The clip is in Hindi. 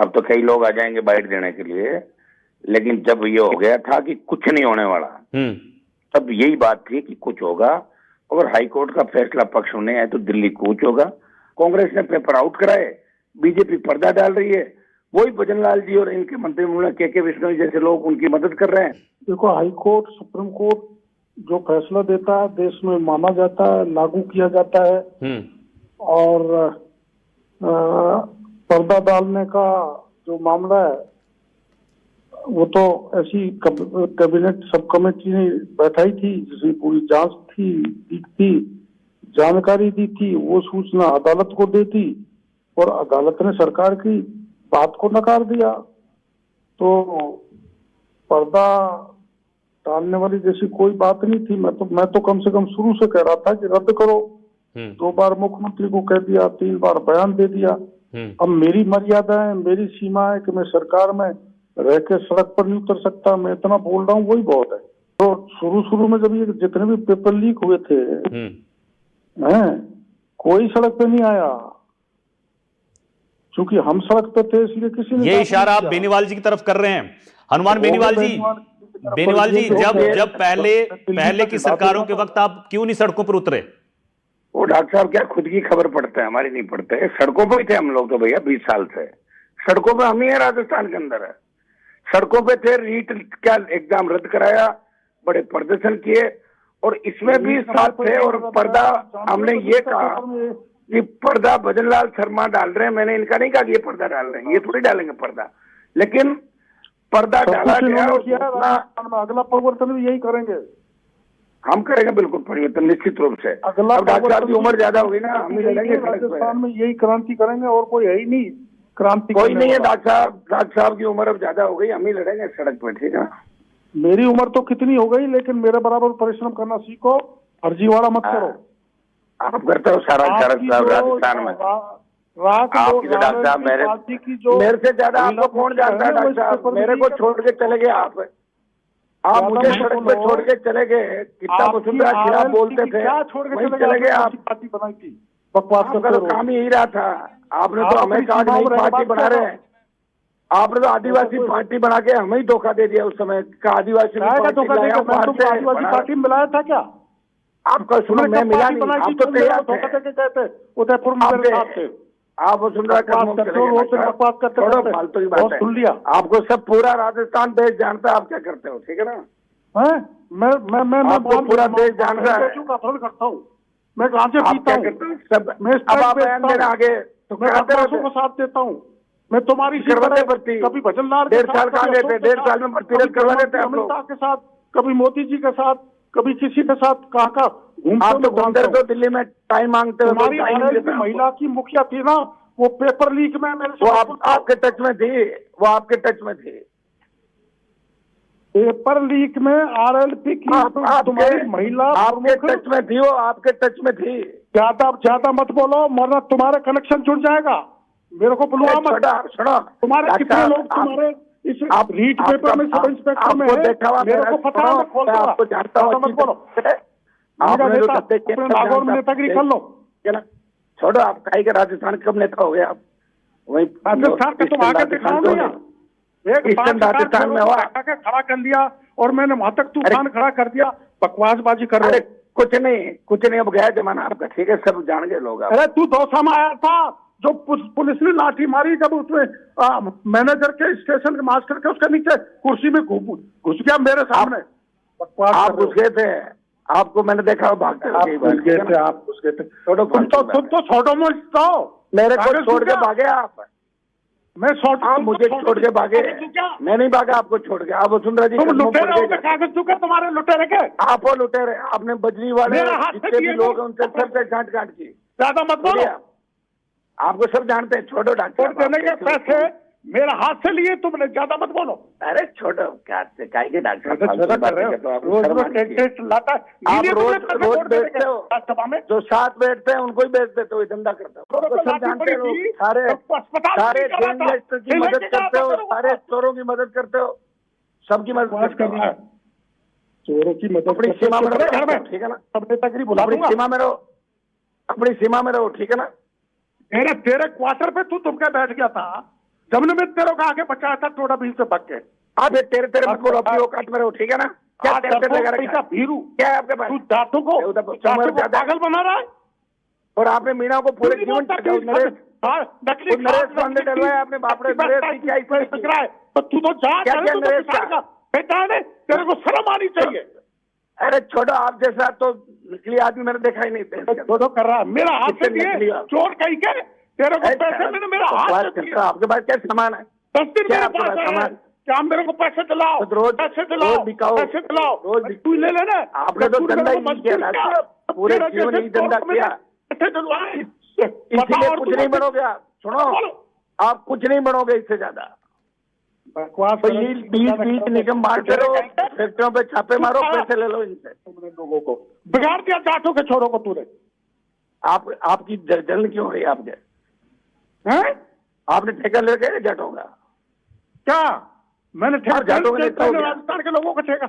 अब तो कई लोग आ जाएंगे बाइट देने के लिए, लेकिन जब ये हो गया था कि कुछ नहीं होने वाला, तब यही बात थी कि कुछ होगा, और हाईकोर्ट का फैसला पक्ष होने आए तो दिल्ली कूच होगा। कांग्रेस ने पेपर आउट कराए, बीजेपी पर्दा डाल रही है, वही भजन लाल जी और इनके मंत्रिमंडल के विष्णु जैसे लोग उनकी मदद कर रहे हैं। देखो, हाईकोर्ट सुप्रीम कोर्ट जो फैसला देता है देश में माना जाता है, लागू किया जाता है। और पर्दा डालने का जो मामला है वो तो ऐसी कैबिनेट सब कमेटी ने बैठाई थी जिसमें पूरी जांच थी, जानकारी दी थी, वो सूचना अदालत को दी थी और अदालत ने सरकार की बात को नकार दिया। तो पर्दा डालने वाली जैसी कोई बात नहीं थी। मैं तो कम से कम शुरू से कह रहा था कि रद्द करो। 2 बार मुख्यमंत्री को कह दिया, 3 बार बयान दे दिया। अब मेरी मर्यादा है, मेरी सीमा है कि मैं सरकार में रह के सड़क पर नहीं उतर सकता। मैं इतना बोल रहा हूँ वही बहुत है। तो शुरू में जब ये जितने भी पेपर लीक हुए थे कोई सड़क पे नहीं आया, क्योंकि हम सड़क पे थे, इसलिए किसी ने। ये इशारा आप बेनीवाल जी की तरफ कर रहे हैं। हनुमान बेनीवाल जी, जब पहले की सरकारों के वक्त आप क्यों नहीं सड़कों पर उतरे? वो डॉक्टर साहब क्या खुद की खबर पढ़ते हैं, हमारी नहीं पढ़ते। सड़कों पर ही थे हम लोग तो भैया 20 साल से सड़कों पे हम ही है। राजस्थान के अंदर है, सड़कों पे थे। रीट क्या एग्जाम रद्द कराया, बड़े प्रदर्शन किए, और इसमें भी साथ थे। और पर्दा हमने ये कहा कि पर्दा भजनलाल शर्मा डाल रहे हैं, मैंने इनका नहीं कहा कि ये पर्दा डाल रहे हैं, ये थोड़ी डालेंगे पर्दा, लेकिन पर्दा डाला गया। अगला परिवर्तन भी यही करेंगे, हम करेंगे बिल्कुल परिवर्तन निश्चित रूप से। अब डॉक्टर साहब की उम्र ज्यादा होगी ना, हम ही लड़ेंगे राजस्थान में, यही क्रांति करेंगे और कोई है ही नहीं क्रांति। कोई नहीं है डॉक्टर साहब की उम्र अब ज्यादा हो गई, हम ही लड़ेंगे सड़क पर, ठीक है। मेरी उम्र तो कितनी हो गई, लेकिन मेरे बराबर परिश्रम करना सीखो, फर्जीवाड़ा मत करो। आप करते हो सारा राजस्थान में। आपकी डॉक्टर साहब मेरे से ज्यादा आपको कौन जानता है डॉक्टर साहब? मेरे को छोड़ के चले गए आप मुझे सड़क पे छोड़ के चले गए। कितना वसुंधरा खिलाफ बोलते थे, वहीं चले गए आप। पार्टी बनाई थी, बकवास आपका तो काम ही यही रहा था। आपने तो हमें कहा नई पार्टी बना रहे हैं, आपने तो आदिवासी पार्टी बना के हमें ही धोखा दे दिया। उस समय का आदिवासी पार्टी में मिलाया था क्या? आपका सुनो, मैं मिला नहीं, आप तो तैयार थे उदयपुर में। आप वसुंधरा फालतू की बात सुन लिया। आपको सब पूरा राजस्थान देश जानता है आप क्या करते हो, ठीक है ना? मैं पूरा देश जानता है करता हूँ। मैं कहाँ से पीता हूँ सब। अब आप आगे तो को साथ देता हूँ। मैं तुम्हारी कभी भजनलाल 1.5 साल कहाँ गए थे? 1.5 साल में प्रतिरोध करवा देते हैं अमित शाह के साथ, कभी मोदी जी के साथ, कभी किसी के साथ। कहाँ घूमते तो दिल्ली में टाइम मांगते हो। महिला की मुखिया थी ना, वो पेपर लीक में मेरे वो आपके टच में थी, वो आपके टच में थी। पेपर लीक में RLP की तुम्हारी महिला आपके टच में थी, वो आपके टच में थी। ज्यादा मत बोलो, वरना तुम्हारा कनेक्शन जुड़ जाएगा। मेरे को बुलवा मत। सुनो, तुम्हारे कितने लोग तुम्हारे इस लीड पेपर में सब इंस्पेक्टर में है, मेरे को पता है। मैं खोलता हूँ, आपको जानता हूँ, मत बोलो। नागौर में नेतागिरी कर लो। छोड़ो, आप काहे के राजस्थान कब नेता हो गए आप? वही राजस्थान का तुम आगे दिखाओ नहीं, राजस्थान में हुआ खड़ा कर लिया और मैंने वहां तक तूफान खड़ा कर दिया। बकवासबाजी कर रहे। कुछ नहीं, अब गया जमाना आपका, ठीक है, सब जान गए लोग। अरे तू दौसा में आया था, जो पुलिस ने लाठी मारी, जब उसमें मैनेजर के स्टेशन के मास्टर के उसके नीचे कुर्सी में घुस गया मेरे सामने। आप घुस गए थे, आपको मैंने देखा भागते आप घुस गए थे। तुम तो छोड़ो मुझको, मेरे को छोड़ के भागे आप। आप मुझे छोड़ के भागे, मैं नहीं भागा आपको छोड़ के। आप वसुंधरा जी कागज चुके तुम्हारे लुटेरे के। आप वो लुटेरे, आपने बजरी वाले जितने भी लोग उनसे सबसे गांठ की। ज्यादा मत बोलो, आपको सब जानते हैं। छोड़ो डॉक्टर, देने के पैसे मेरे हाथ से लिए तुमने, ज्यादा मत बोलो। अरे छोड़ो, क्या के डॉक्टर रोज बेचते हो, जो साथ बैठते हैं उनको ही बेच देते हो, धंधा करते हो। सब जानते हो, सारे गैंगस्टर की मदद करते हो, सारे चोरों की मदद करते हो, सबकी मदद कर रहा है। चोरों की मदद अपनी सीमा में रहो, ठीक है ना? अपनी सीमा में रहो, अपनी सीमा में रहो, ठीक है ना? तेरे क्वार्टर पे तुम क्या बैठ गया था? जब ने मैं तेरे को आगे बचाया था थोड़ा भी से भाग के। आप ये तेरे तेरे मत बोलो, अपनी औकात में रहो, ठीक है ना? क्या तेरे तेरे लगा रखा है? भीरू क्या है आपके पास? तू जाटों को पागल बना रहा है। और आपने मीणा को पूरे जीवन नरेश पांडे डलवाया आपने, बाप रे नरेश की क्या इज्जत की? तो तू तो जा क्या क्या नरेश का बेटा है, तेरे को शर्म आनी चाहिए। अरे छोड़ो, आप जैसा तो निकली आदमी मैंने देखा ही नहीं। छोड़ो कर रहा है मेरा हाथ से दिए चोर कहीं के, तेरे को पैसे मैंने मेरा हाथ से दिए। आपके पास क्या सामान है? 10 दिन मेरे पास है, क्या मेरे को पैसे दिलाओ, रोज पैसे दिलाओ, पैसे दिलाओ, रोज तू ले लेना। आपने तो धंधा ही नहीं किया, पूरे जीवन ही धंधा किया, इसीलिए कुछ नहीं बनोगे आप। सुनो, आप कुछ नहीं बनोगे इससे ज्यादा। बकवास बीच निगम बांटते रहो, फैक्ट्रियों पे छापे मारो, पैसे ले लो इनसे। तुमने लोगों को बिगाड़ दिया, जाटों के छोरों को तूने। आपकी जलन क्यों हो रही है आपके? हैं? आपने ठेका ले गए जाटों का? क्या मैंने जाटों का राजस्थान के लोगों को ठेका